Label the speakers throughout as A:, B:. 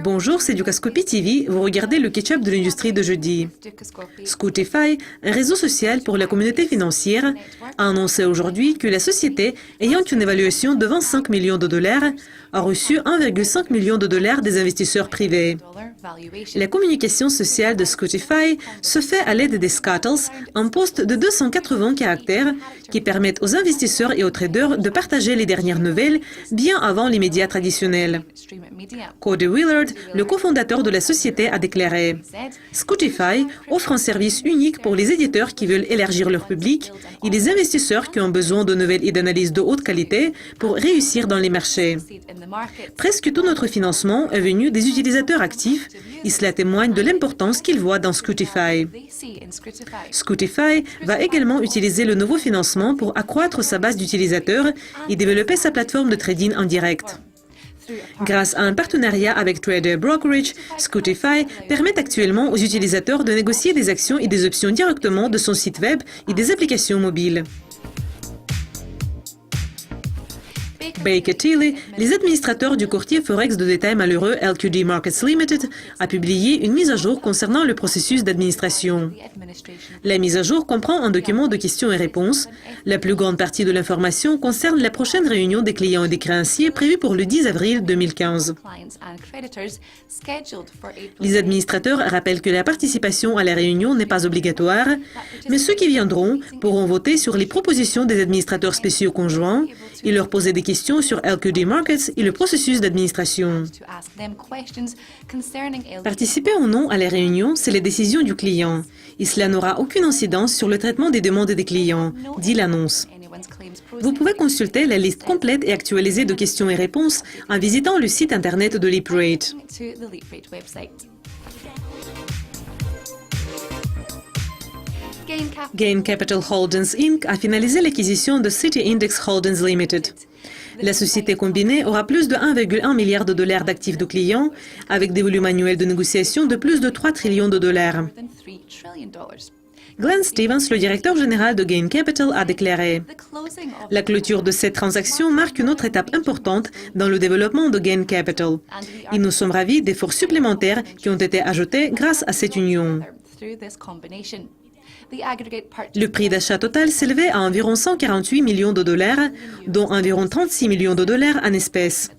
A: Bonjour, c'est Dukascopy TV. Vous regardez le ketchup de l'industrie de jeudi. Scootify, un réseau social pour la communauté financière, a annoncé aujourd'hui que la société, ayant une évaluation de 25 millions de dollars, a reçu 1,5 million de dollars des investisseurs privés. La communication sociale de Scootify se fait à l'aide des Scuttles, un post de 280 caractères qui permettent aux investisseurs et aux traders de partager les dernières nouvelles bien avant les médias traditionnels. Cody Willard, le cofondateur de la société, a déclaré « Scootify offre un service unique pour les éditeurs qui veulent élargir leur public et les investisseurs qui ont besoin de nouvelles et d'analyses de haute qualité pour réussir dans les marchés. Presque tout notre financement est venu des utilisateurs actifs et cela témoigne de l'importance qu'ils voient dans Scootify. Scootify va également utiliser le nouveau financement pour accroître sa base d'utilisateurs et développer sa plateforme de trading en direct. Grâce à un partenariat avec Trader Brokerage, Scootify permet actuellement aux utilisateurs de négocier des actions et des options directement de son site web et des applications mobiles. Baker Tilly, les administrateurs du courtier Forex de détail malheureux LQD Markets Limited, a publié une mise à jour concernant le processus d'administration. La mise à jour comprend un document de questions et réponses. La plus grande partie de l'information concerne la prochaine réunion des clients et des créanciers prévue pour le 10 avril 2015. Les administrateurs rappellent que la participation à la réunion n'est pas obligatoire, mais ceux qui viendront pourront voter sur les propositions des administrateurs spéciaux conjoints et leur poser des questions sur LQD Markets et le processus d'administration. Participer ou non à la réunion, c'est la décision du client. Et cela n'aura aucune incidence sur le traitement des demandes des clients, dit l'annonce. Vous pouvez consulter la liste complète et actualisée de questions et réponses en visitant le site internet de LeapRate. Gain Capital Holdings Inc. a finalisé l'acquisition de City Index Holdings Limited. La société combinée aura plus de 1,1 milliard de dollars d'actifs de clients, avec des volumes annuels de négociation de plus de 3 trillions de dollars. Glenn Stevens, le directeur général de Gain Capital, a déclaré « La clôture de cette transaction marque une autre étape importante dans le développement de Gain Capital. Et nous sommes ravis des forces supplémentaires qui ont été ajoutées grâce à cette union. » Le prix d'achat total s'élevait à environ 148 millions de dollars, dont environ 36 millions de dollars en espèces.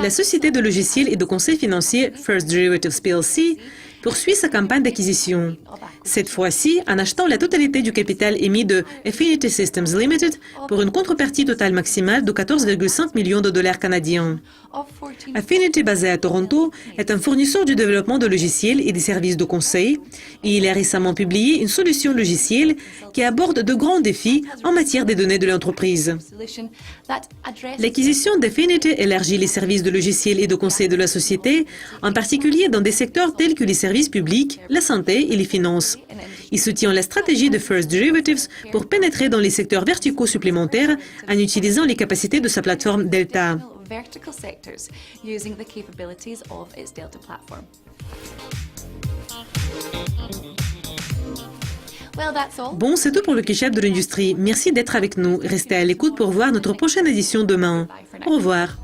A: La société de logiciels et de conseil financier First Derivatives plc poursuit sa campagne d'acquisition. Cette fois-ci, en achetant la totalité du capital émis de Affinity Systems Limited pour une contrepartie totale maximale de 14,5 millions de dollars canadiens. Affinity, basé à Toronto, est un fournisseur du développement de logiciels et des services de conseil, et il a récemment publié une solution logicielle qui aborde de grands défis en matière des données de l'entreprise. L'acquisition d'Affinity élargit les services de logiciels et de conseil de la société, en particulier dans des secteurs tels que les services publics, la santé et les finances. Il soutient la stratégie de First Derivatives pour pénétrer dans les secteurs verticaux supplémentaires en utilisant les capacités de sa plateforme Delta. Bon, c'est tout pour le ketchup de l'industrie. Merci d'être avec nous. Restez à l'écoute pour voir notre prochaine édition demain. Au revoir.